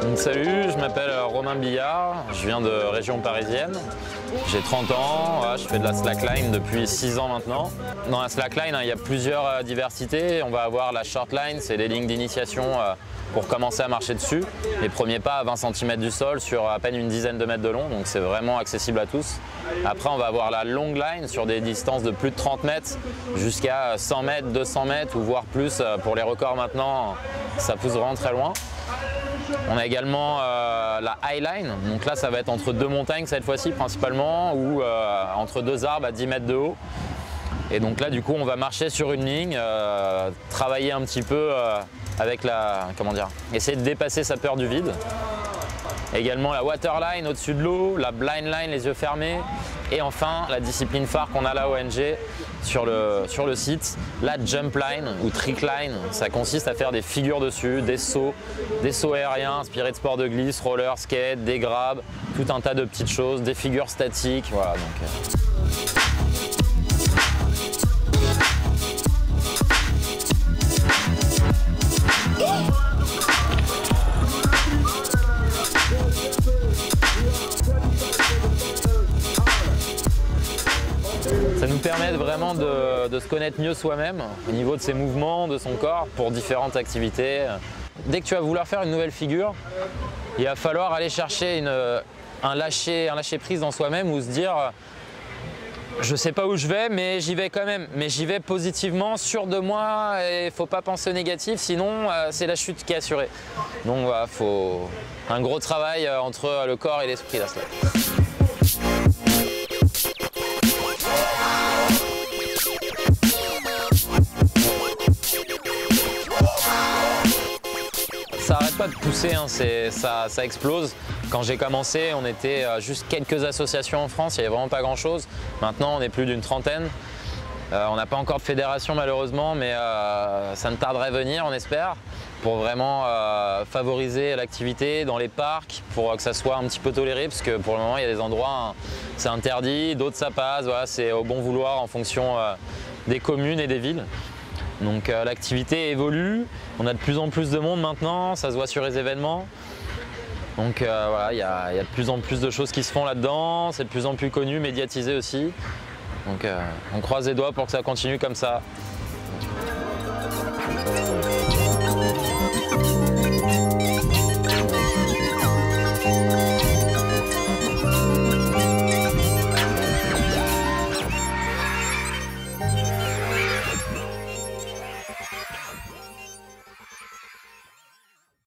Donc, salut, je m'appelle Romain Billard, je viens de région parisienne. J'ai 30 ans, voilà, je fais de la slackline depuis 6 ans maintenant. Dans la slackline, il y a plusieurs diversités. On va avoir la shortline, c'est les lignes d'initiation pour commencer à marcher dessus. Les premiers pas à 20 cm du sol sur à peine une dizaine de mètres de long, donc c'est vraiment accessible à tous. Après, on va avoir la long line sur des distances de plus de 30 mètres jusqu'à 100 mètres, 200 mètres ou voire plus. Pour les records maintenant, ça pousse vraiment très loin. On a également la highline, donc là ça va être entre deux montagnes cette fois-ci principalement ou entre deux arbres à 10 mètres de haut. Et donc là du coup on va marcher sur une ligne, travailler un petit peu avec la, essayer de dépasser sa peur du vide. Également la waterline au-dessus de l'eau, la blind line les yeux fermés et enfin la discipline phare qu'on a là au ONG sur le site, la jump line ou trick line. Ça consiste à faire des figures dessus, des sauts aériens inspirés de sports de glisse, roller, skate, des grabs, tout un tas de petites choses, des figures statiques, voilà donc. Ça nous permet vraiment de se connaître mieux soi-même au niveau de ses mouvements, de son corps pour différentes activités. Dès que tu vas vouloir faire une nouvelle figure, il va falloir aller chercher un lâcher prise dans soi-même ou se dire je sais pas où je vais mais j'y vais quand même, mais j'y vais positivement, sûr de moi et il ne faut pas penser au négatif sinon c'est la chute qui est assurée. Donc voilà, faut un gros travail entre le corps et l'esprit là. Ça n'arrête pas de pousser, hein, ça explose. Quand j'ai commencé, on était juste quelques associations en France, il n'y avait vraiment pas grand chose. Maintenant, on est plus d'une trentaine. On n'a pas encore de fédération malheureusement, mais ça ne tarderait à venir, on espère, pour vraiment favoriser l'activité dans les parcs, pour que ça soit un petit peu toléré, parce que pour le moment, il y a des endroits, c'est interdit, d'autres ça passe, voilà, c'est au bon vouloir en fonction des communes et des villes. Donc l'activité évolue, on a de plus en plus de monde maintenant, ça se voit sur les événements. Donc voilà, il y a de plus en plus de choses qui se font là-dedans, c'est de plus en plus connu, médiatisé aussi. Donc on croise les doigts pour que ça continue comme ça.